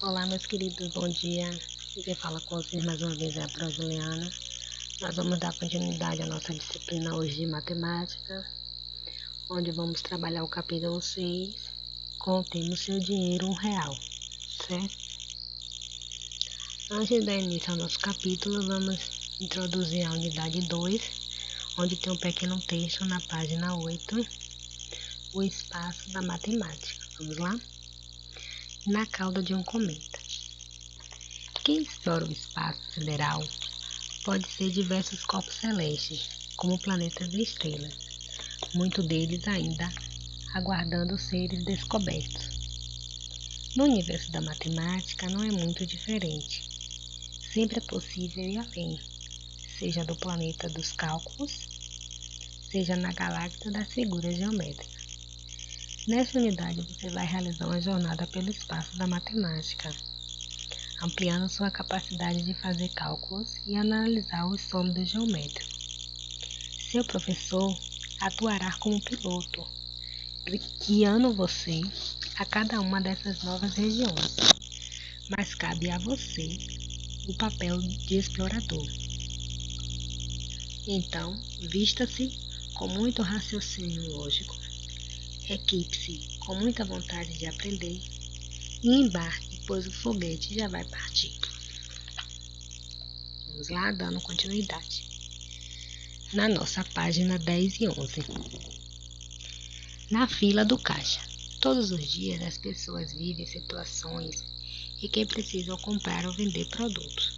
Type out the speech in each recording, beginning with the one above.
Olá, meus queridos, bom dia. E quem fala com vocês mais uma vez é a Prof. Juliana. Nós vamos dar continuidade à nossa disciplina hoje de matemática, onde vamos trabalhar o capítulo 6, contendo seu dinheiro R$1, certo? Antes de dar início ao nosso capítulo, vamos introduzir a unidade 2, onde tem um pequeno texto na página 8, o espaço da matemática. Vamos lá? Na cauda de um cometa. Quem explora o espaço sideral pode ser diversos corpos celestes, como planetas e estrelas, muitos deles ainda aguardando seres descobertos. No universo da matemática não é muito diferente. Sempre é possível ir além, seja do planeta dos cálculos, seja na galáxia das figuras geométricas. Nessa unidade você vai realizar uma jornada pelo espaço da matemática, ampliando sua capacidade de fazer cálculos e analisar os sólidos geométricos. Seu professor atuará como piloto, guiando você a cada uma dessas novas regiões, mas cabe a você o papel de explorador. Então, vista-se com muito raciocínio lógico, equipe-se com muita vontade de aprender e embarque, pois o foguete já vai partir. Vamos lá, dando continuidade. Na nossa página 10 e 11. Na fila do caixa. Todos os dias as pessoas vivem situações em que precisam comprar ou vender produtos.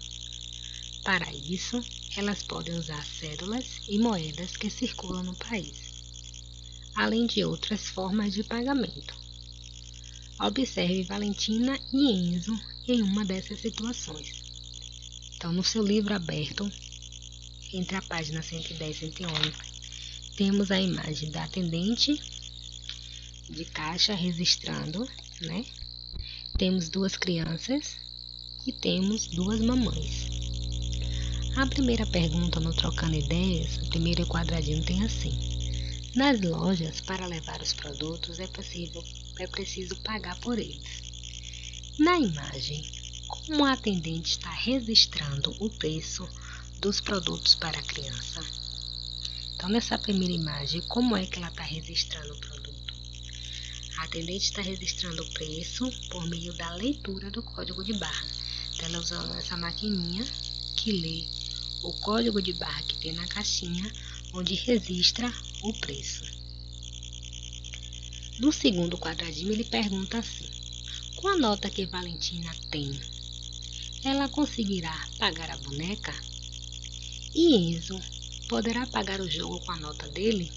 Para isso, elas podem usar cédulas e moedas que circulam no país, além de outras formas de pagamento. Observe Valentina e Enzo em uma dessas situações. Então, no seu livro aberto, entre a página 110 e 111, temos a imagem da atendente de caixa registrando, né? Temos duas crianças e temos duas mamães. A primeira pergunta no Trocando Ideias, o primeiro quadradinho tem assim: nas lojas, para levar os produtos, é preciso pagar por eles. Na imagem, como a atendente está registrando o preço dos produtos para a criança? Então, nessa primeira imagem, como é que ela está registrando o produto? A atendente está registrando o preço por meio da leitura do código de barra. Então, ela usa essa maquininha que lê o código de barra que tem na caixinha, onde registra o preço. No segundo quadradinho, ele pergunta assim: com a nota que Valentina tem, ela conseguirá pagar a boneca? E Enzo poderá pagar o jogo com a nota dele?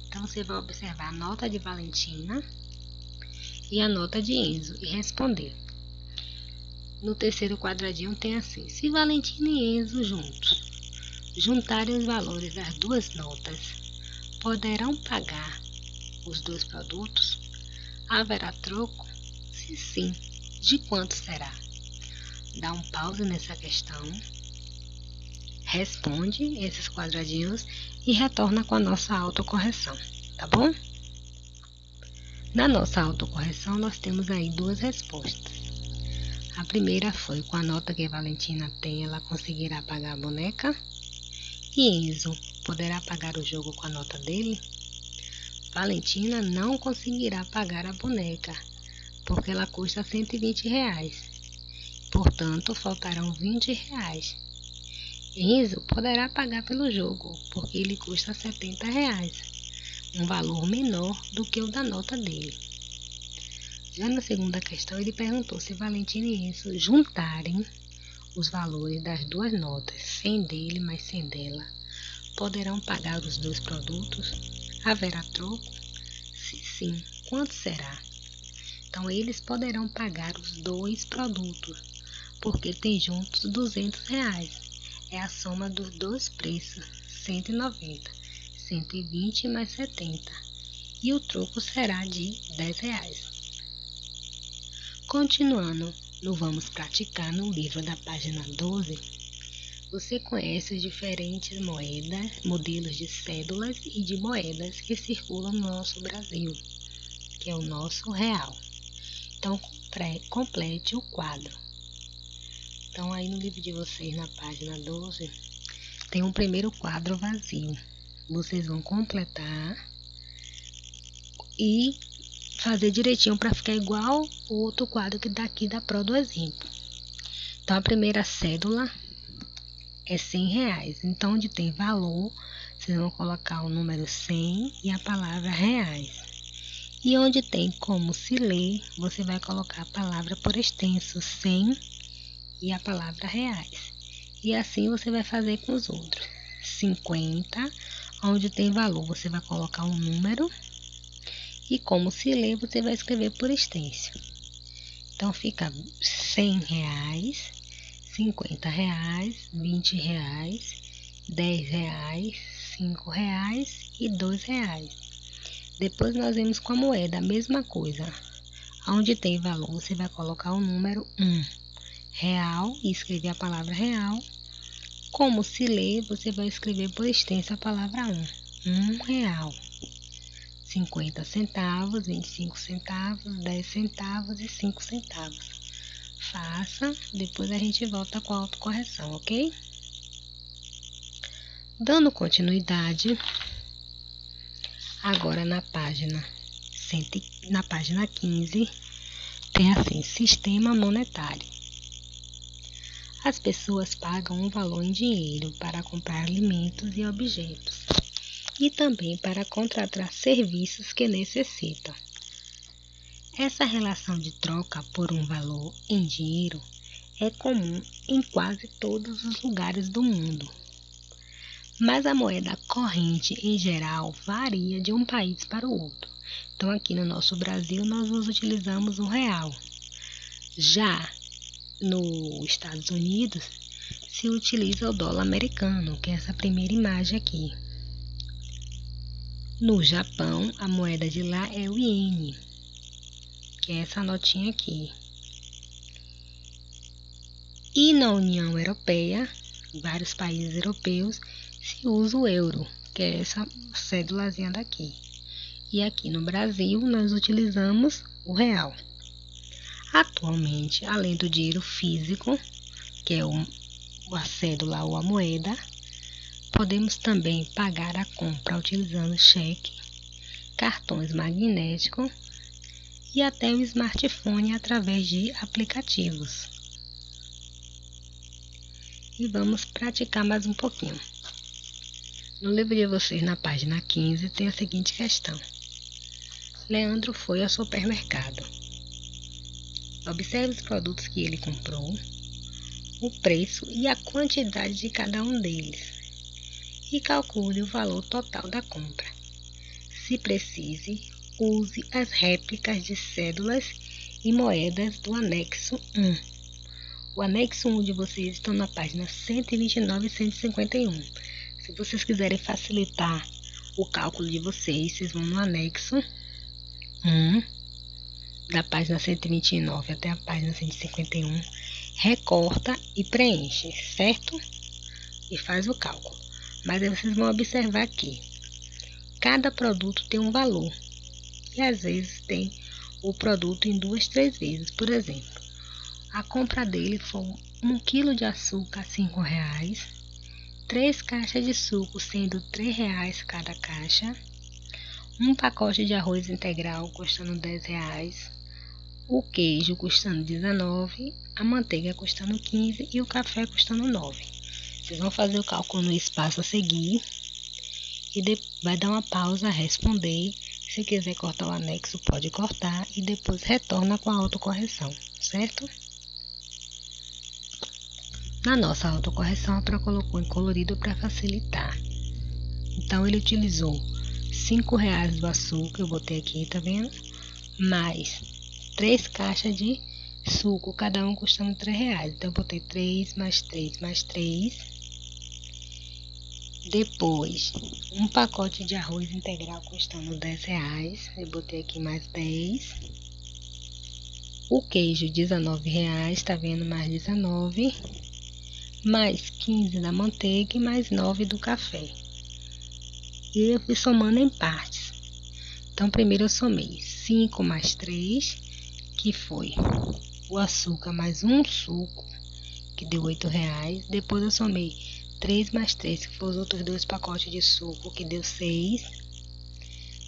Então, você vai observar a nota de Valentina e a nota de Enzo e responder. No terceiro quadradinho tem assim: se Valentina e Enzo juntarem os valores das duas notas, poderão pagar os dois produtos? Haverá troco? Se sim, de quanto será? Dá um pause nessa questão, responde esses quadradinhos e retorna com a nossa autocorreção, tá bom? Na nossa autocorreção, nós temos aí duas respostas. A primeira foi: com a nota que Valentina tem, ela conseguirá pagar a boneca? E Enzo poderá pagar o jogo com a nota dele? Valentina não conseguirá pagar a boneca, porque ela custa R$120. Portanto, faltarão R$20. Enzo poderá pagar pelo jogo, porque ele custa R$70, um valor menor do que o da nota dele. Já na segunda questão, ele perguntou se Valentina e Enzo juntarem os valores das duas notas, 100 dele mais 100 dela, poderão pagar os dois produtos? Haverá troco? Se sim, quanto será? Então, eles poderão pagar os dois produtos, porque tem juntos R$200. É a soma dos dois preços, 190, 120 mais 70. E o troco será de R$10. Continuando no Vamos Praticar, no livro da página 12, você conhece os diferentes modelos de cédulas e de moedas que circulam no nosso Brasil, que é o nosso real. Então, complete o quadro. Então, aí no livro de vocês, na página 12, tem um primeiro quadro vazio. Vocês vão completar e fazer direitinho para ficar igual o outro quadro que daqui da prova do exemplo. Então, a primeira cédula é R$100. Então, onde tem valor, vocês vão colocar o número 100 e a palavra reais. E onde tem como se ler, você vai colocar a palavra por extenso, 100 e a palavra reais. E assim você vai fazer com os outros. 50, onde tem valor, você vai colocar um número. E como se lê, você vai escrever por extenso. Então, fica R$100, R$50, R$20, R$10, R$5 e R$2. Depois nós vemos com a moeda, a mesma coisa. Onde tem valor, você vai colocar o número 1, real, e escrever a palavra real. Como se lê, você vai escrever por extenso a palavra 1, R$1. 50 centavos, 25 centavos, 10 centavos e 5 centavos. Faça, depois a gente volta com a autocorreção, ok? Dando continuidade, agora na página 15, tem assim, sistema monetário. As pessoas pagam um valor em dinheiro para comprar alimentos e objetos, e também para contratar serviços que necessitam. Essa relação de troca por um valor em dinheiro é comum em quase todos os lugares do mundo. Mas a moeda corrente, em geral, varia de um país para o outro. Então, aqui no nosso Brasil, nós utilizamos o real. Já nos Estados Unidos, se utiliza o dólar americano, que é essa primeira imagem aqui. No Japão, a moeda de lá é o iene, que é essa notinha aqui. E na União Europeia, em vários países europeus, se usa o euro, que é essa cédulazinha daqui. E aqui no Brasil, nós utilizamos o real. Atualmente, além do dinheiro físico, que é a cédula ou a moeda, podemos também pagar a compra utilizando cheque, cartões magnéticos e até o smartphone através de aplicativos. E vamos praticar mais um pouquinho. No livro de vocês, na página 15, tem a seguinte questão. Leandro foi ao supermercado. Observe os produtos que ele comprou, o preço e a quantidade de cada um deles, e calcule o valor total da compra. Se precise, use as réplicas de cédulas e moedas do anexo 1. O anexo 1 de vocês estão na página 129 e 151. Se vocês quiserem facilitar o cálculo de vocês vão no anexo 1, da página 129 até a página 151, recorta e preenche, certo? E faz o cálculo. Mas aí vocês vão observar que cada produto tem um valor. E às vezes tem o produto em 2, 3 vezes. Por exemplo, a compra dele foi 1 quilo de açúcar, R$5, 3 caixas de suco, sendo R$3 cada caixa, um pacote de arroz integral custando R$10, o queijo custando R$19, a manteiga custando R$15 e o café custando R$9. Vocês vão fazer o cálculo no espaço a seguir e vai dar uma pausa, responder. Se quiser cortar o anexo, pode cortar e depois retorna com a autocorreção, certo? Na nossa autocorreção, a Pro colocou em colorido para facilitar. Então, ele utilizou R$5 do açúcar, eu botei aqui, tá vendo? Mais 3 caixas de suco, cada um custando R$3. Então, eu botei 3 mais 3 mais 3. Depois, um pacote de arroz integral custando R$10. Eu botei aqui mais 10. O queijo, R$19, tá vendo? Mais 19. Mais 15 da manteiga e mais 9 do café. E eu fui somando em partes. Então, primeiro eu somei 5 mais 3, que foi o açúcar mais um suco, que deu R$8. Depois eu somei 3 mais 3, que foram os outros 2 pacotes de suco, que deu 6.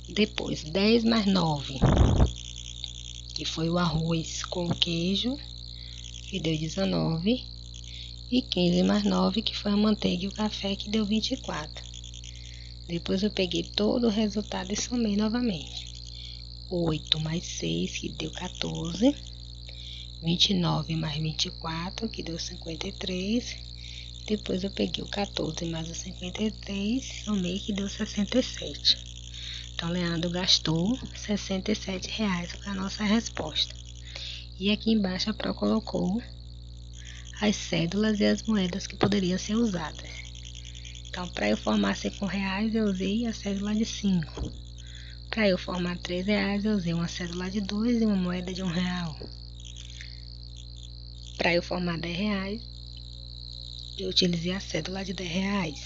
Depois 10 mais 9, que foi o arroz com queijo, que deu 19. E 15 mais 9, que foi a manteiga e o café, que deu 24. Depois eu peguei todo o resultado e somei novamente. 8 mais 6, que deu 14. 29 mais 24, que deu 53. Depois eu peguei o 14 mais o 53, somei, que deu 67. Então, Leandro gastou R$67, foi a nossa resposta. E aqui embaixo a Pro colocou as cédulas e as moedas que poderiam ser usadas. Então, para eu formar R$5, eu usei a cédula de 5. Para eu formar R$3, eu usei uma cédula de 2 e uma moeda de R$1. Para eu formar R$10, eu utilizei a cédula de R$10.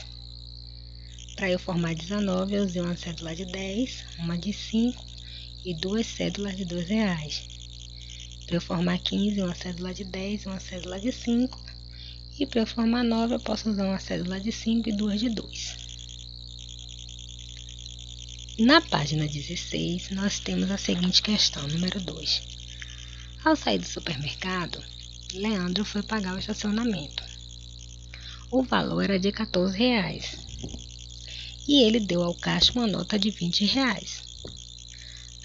Para eu formar 19, eu usei uma cédula de 10, uma de 5 e 2 cédulas de R$2. Para eu formar 15, uma cédula de 10 e uma cédula de 5. E para eu formar 9, eu posso usar uma cédula de 5 e 2 de 2. Na página 16, nós temos a seguinte questão, número 2. Ao sair do supermercado, Leandro foi pagar o estacionamento. O valor era de R$14. E ele deu ao caixa uma nota de R$20.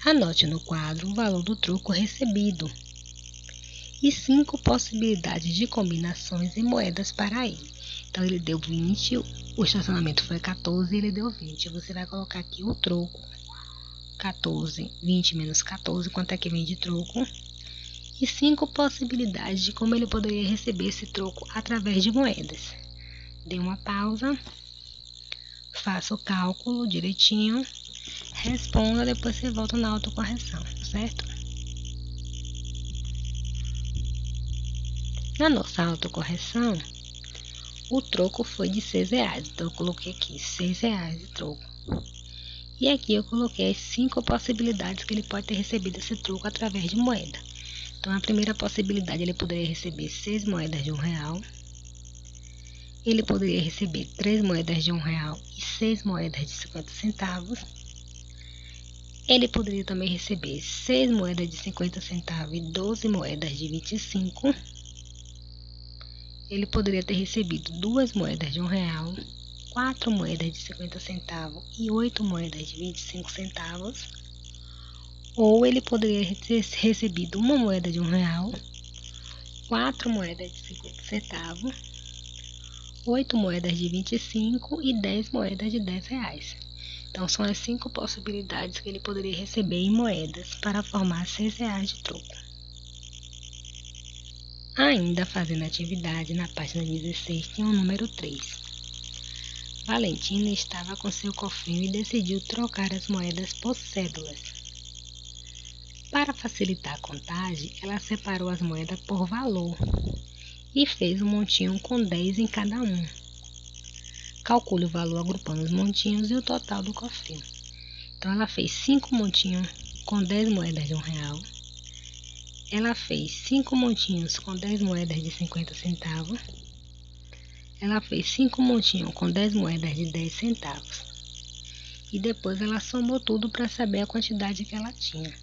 Anote no quadro o valor do troco recebido e 5 possibilidades de combinações e moedas para ele. Então, ele deu 20, o estacionamento foi 14 e ele deu 20. Você vai colocar aqui o troco, 14, 20 menos 14, quanto é que vem de troco? E 5 possibilidades de como ele poderia receber esse troco através de moedas. Dê uma pausa, faça o cálculo direitinho, responda, depois você volta na autocorreção, certo? Na nossa autocorreção, o troco foi de R$6, então eu coloquei aqui R$6 de troco. E aqui eu coloquei as 5 possibilidades que ele pode ter recebido esse troco através de moeda. Então, a primeira possibilidade, ele poderia receber 6 moedas de R$1. Ele poderia receber 3 moedas de R$1 e 6 moedas de 50 centavos. Ele poderia também receber 6 moedas de 50 centavos e 12 moedas de 25. Ele poderia ter recebido 2 moedas de R$1, 4 moedas de 50 centavos e 8 moedas de 25 centavos. Ou ele poderia ter recebido uma moeda de R$1, 4 moedas de 50 centavos, 8 moedas de 25 e 10 moedas de R$10. Então, são as 5 possibilidades que ele poderia receber em moedas para formar R$6 de troco. Ainda fazendo atividade, na página 16 tem o número 3. Valentina estava com seu cofrinho e decidiu trocar as moedas por cédulas. Para facilitar a contagem, ela separou as moedas por valor e fez um montinho com 10 em cada um. Calcule o valor agrupando os montinhos e o total do cofrinho. Então, ela fez 5 montinhos com 10 moedas de R$1. Ela fez 5 montinhos com 10 moedas de 50 centavos. Ela fez 5 montinhos com 10 moedas de 10 centavos. E depois ela somou tudo para saber a quantidade que ela tinha.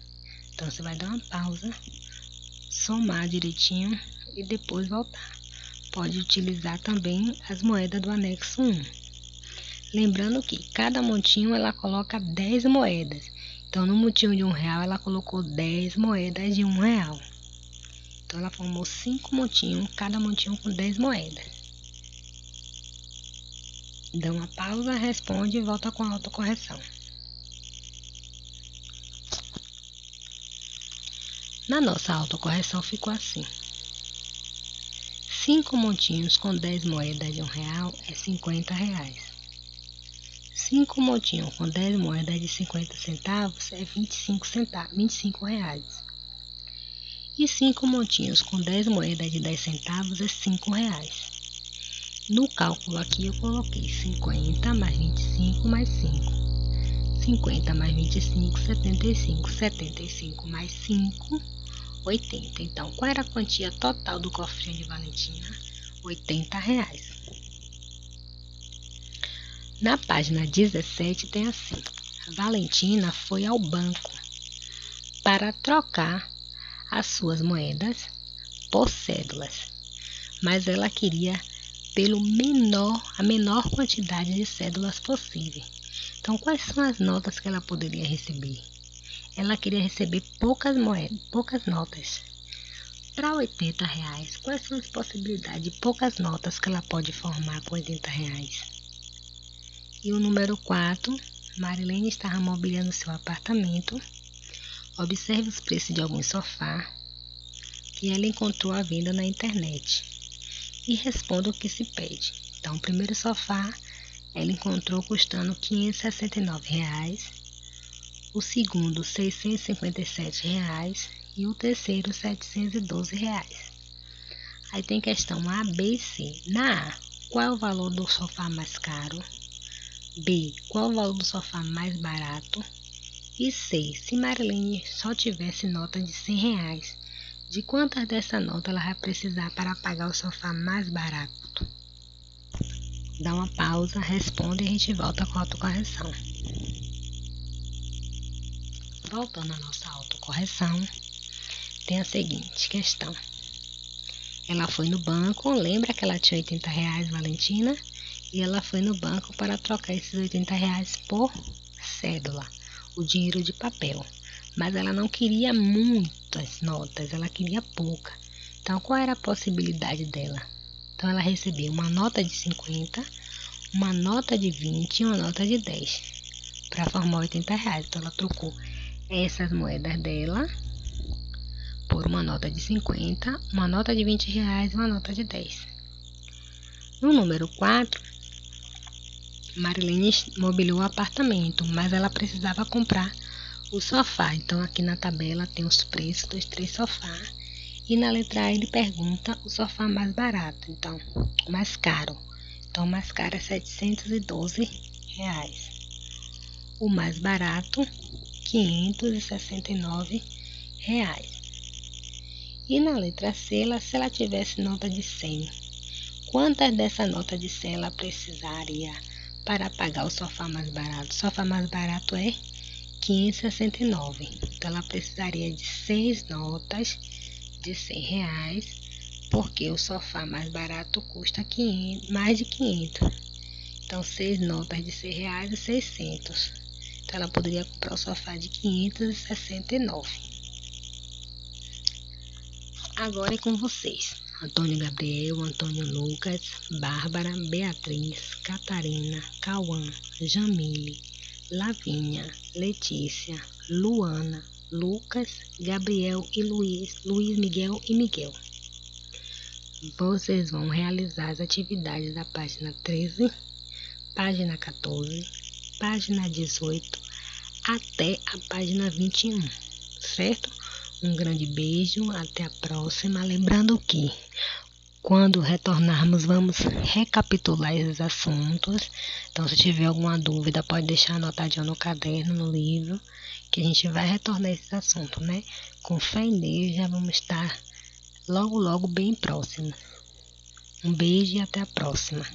Então, você vai dar uma pausa, somar direitinho e depois voltar. Pode utilizar também as moedas do anexo 1. Lembrando que cada montinho ela coloca 10 moedas. Então, no montinho de R$1, ela colocou 10 moedas de R$1. Então, ela formou 5 montinhos, cada montinho com 10 moedas. Dá uma pausa, responde e volta com a autocorreção. Na nossa autocorreção ficou assim. 5 montinhos com 10 moedas de R$1 é R$50. 5 montinhos com 10 moedas de 50 centavos é R$25. E 5 montinhos com 10 moedas de 10 centavos é R$5. No cálculo aqui eu coloquei 50 mais 25 mais 5. 50 mais 25, 75. 75 mais 5, 80. Então, qual era a quantia total do cofrinho de Valentina? R$ 80. Na página 17 tem assim: Valentina foi ao banco para trocar as suas moedas por cédulas, mas ela queria a menor quantidade de cédulas possível. Então, quais são as notas que ela poderia receber? Ela queria receber poucas notas. Para R$ 80, quais são as possibilidades de poucas notas que ela pode formar com R$ 80? E o número 4, Marilene estava mobiliando seu apartamento. Observe os preços de alguns sofás que ela encontrou à venda na internet e responda o que se pede. Então, o primeiro sofá ela encontrou custando R$ 569, o segundo R$ 657 e o terceiro R$ 712. Aí tem questão A, B e C. Na A, qual é o valor do sofá mais caro? B, qual é o valor do sofá mais barato? E C, se Marilene só tivesse nota de R$ 100, de quantas dessa nota ela vai precisar para pagar o sofá mais barato? Dá uma pausa, responde e a gente volta com a autocorreção. Voltando à nossa autocorreção, tem a seguinte questão. Ela foi no banco, lembra que ela tinha R$ 80, Valentina? E ela foi no banco para trocar esses R$ 80 por cédula, o dinheiro de papel. Mas ela não queria muitas notas, ela queria pouca. Então, qual era a possibilidade dela? Então, ela recebeu uma nota de 50, uma nota de 20 e uma nota de 10 para formar R$ 80. Então, ela trocou essas moedas dela por uma nota de 50, uma nota de R$ 20 e uma nota de 10. No número 4, Marilene mobiliou o apartamento, mas ela precisava comprar o sofá. Então, aqui na tabela tem os preços dos 3 sofás. E na letra A ele pergunta o sofá mais barato, então, mais caro. Então, o mais caro é R$ 712. O mais barato, R$ 569. E na letra C, se ela tivesse nota de 100, quantas dessa nota de 100 ela precisaria para pagar o sofá mais barato? O sofá mais barato é R$ 569. Então, ela precisaria de 6 notas de R$ 100, porque o sofá mais barato custa mais de 500. Então, 6 notas de R$ 100 é 600. Então, ela poderia comprar o sofá de 569. Agora é com vocês. Antônio Gabriel, Antônio Lucas, Bárbara, Beatriz, Catarina, Cauã, Jamile, Lavínia, Letícia, Luana, Lucas, Gabriel e Luiz, Miguel e Miguel. Vocês vão realizar as atividades da página 13, página 14, página 18, até a página 21, certo? Um grande beijo, até a próxima. Lembrando que quando retornarmos, vamos recapitular esses assuntos. Então, se tiver alguma dúvida, pode deixar anotadinho no caderno, no livro, que a gente vai retornar esses assuntos, né? Com fé em Deus, já vamos estar logo, logo bem próximo. Um beijo e até a próxima.